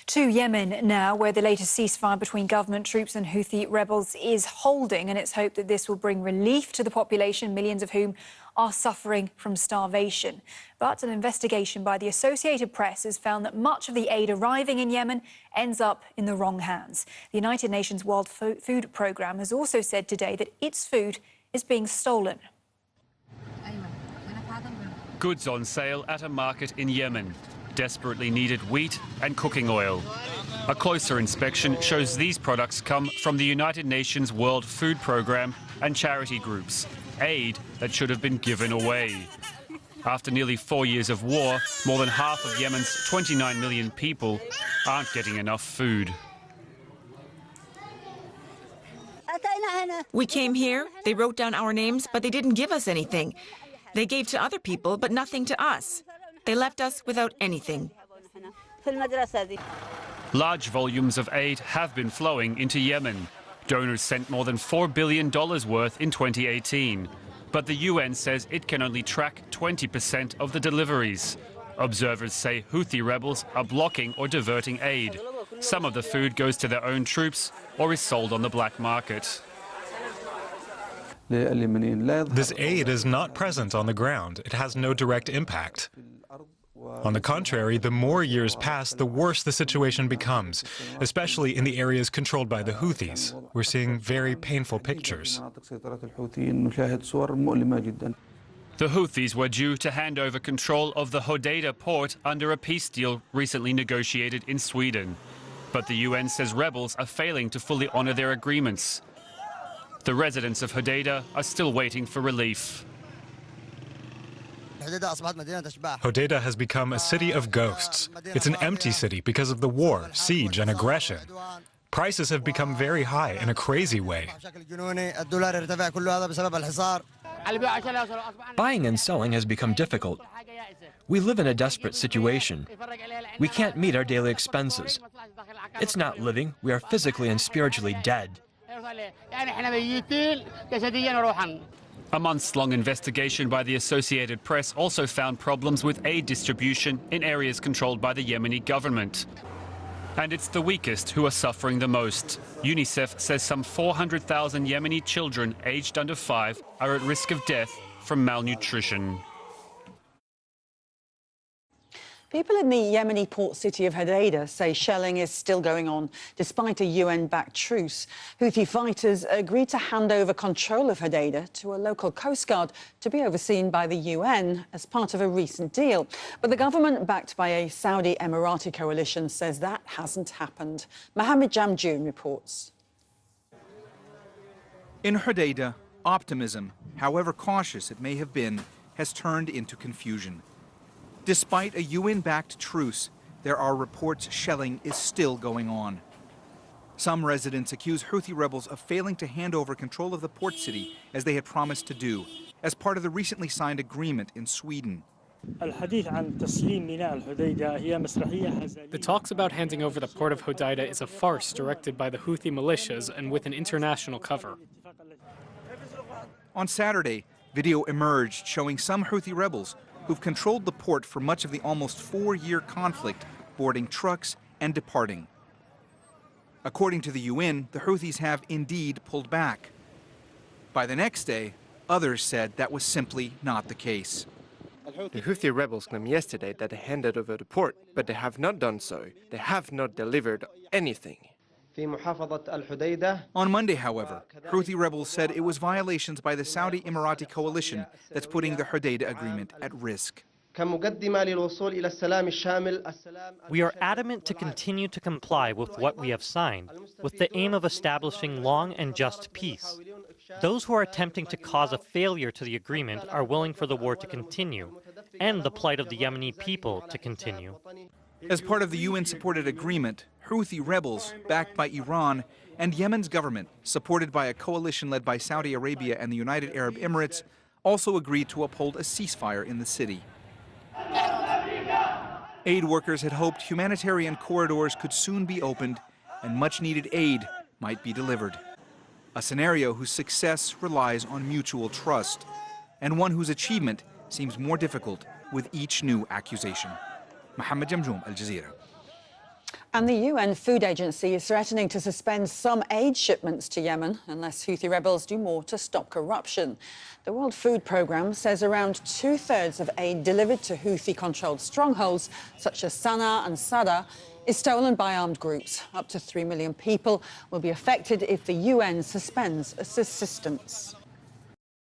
To Yemen now, where the latest ceasefire between government troops and Houthi rebels is holding, and it's hoped that this will bring relief to the population, millions of whom are suffering from starvation. But an investigation by the Associated Press has found that much of the aid arriving in Yemen ends up in the wrong hands. The United Nations World Food Programme has also said today that its food is being stolen. Goods on sale at a market in Yemen. Desperately needed wheat and cooking oil. A closer inspection shows these products come from the United Nations World Food Programme and charity groups, aid that should have been given away. After nearly 4 years of war, more than half of Yemen's 29 million people aren't getting enough food. We came here, they wrote down our names, but they didn't give us anything. They gave to other people, but nothing to us. They left us without anything. Large volumes of aid have been flowing into Yemen. Donors sent more than $4 billion worth in 2018. But the UN says it can only track 20% of the deliveries. Observers say Houthi rebels are blocking or diverting aid. Some of the food goes to their own troops or is sold on the black market. This aid is not present on the ground. It has no direct impact. On the contrary, the more years pass, the worse the situation becomes, especially in the areas controlled by the Houthis. We're seeing very painful pictures. The Houthis were due to hand over control of the Hodeidah port under a peace deal recently negotiated in Sweden. But the UN says rebels are failing to fully honor their agreements. The residents of Hodeidah are still waiting for relief. Hodeidah has become a city of ghosts. It's an empty city because of the war, siege, and aggression. Prices have become very high in a crazy way. Buying and selling has become difficult. We live in a desperate situation. We can't meet our daily expenses. It's not living. We are physically and spiritually dead. A months-long investigation by the Associated Press also found problems with aid distribution in areas controlled by the Yemeni government. And it's the weakest who are suffering the most. UNICEF says some 400,000 Yemeni children aged under 5 are at risk of death from malnutrition. People in the Yemeni port city of Hodeidah say shelling is still going on despite a UN-backed truce. Houthi fighters agreed to hand over control of Hodeidah to a local coast guard to be overseen by the UN as part of a recent deal. But the government, backed by a Saudi Emirati coalition, says that hasn't happened. Mohammed Jamjoon reports. In Hodeidah, optimism, however cautious it may have been, has turned into confusion. Despite a UN-backed truce, there are reports shelling is still going on. Some residents accuse Houthi rebels of failing to hand over control of the port city as they had promised to do, as part of the recently signed agreement in Sweden. The talks about handing over the port of Hodeidah is a farce directed by the Houthi militias and with an international cover. On Saturday, video emerged showing some Houthi rebels who've controlled the port for much of the almost 4-year conflict, boarding trucks and departing. According to the UN, the Houthis have indeed pulled back. By the next day, others said that was simply not the case. The Houthi rebels claimed yesterday that they handed over the port, but they have not done so. They have not delivered anything. On Monday, however, Houthi rebels said it was violations by the Saudi Emirati coalition that's putting the Hodeidah agreement at risk. We are adamant to continue to comply with what we have signed, with the aim of establishing long and just peace. Those who are attempting to cause a failure to the agreement are willing for the war to continue, and the plight of the Yemeni people to continue. As part of the UN-supported agreement, Houthi rebels, backed by Iran, and Yemen's government, supported by a coalition led by Saudi Arabia and the United Arab Emirates, also agreed to uphold a ceasefire in the city. Aid workers had hoped humanitarian corridors could soon be opened and much-needed aid might be delivered. A scenario whose success relies on mutual trust, and one whose achievement seems more difficult with each new accusation. Mohammed Jamjoon, Al Jazeera. And the UN Food Agency is threatening to suspend some aid shipments to Yemen unless Houthi rebels do more to stop corruption. The World Food Programme says around 2/3 of aid delivered to Houthi-controlled strongholds, such as Sana'a and Sada, is stolen by armed groups. Up to 3 million people will be affected if the UN suspends assistance.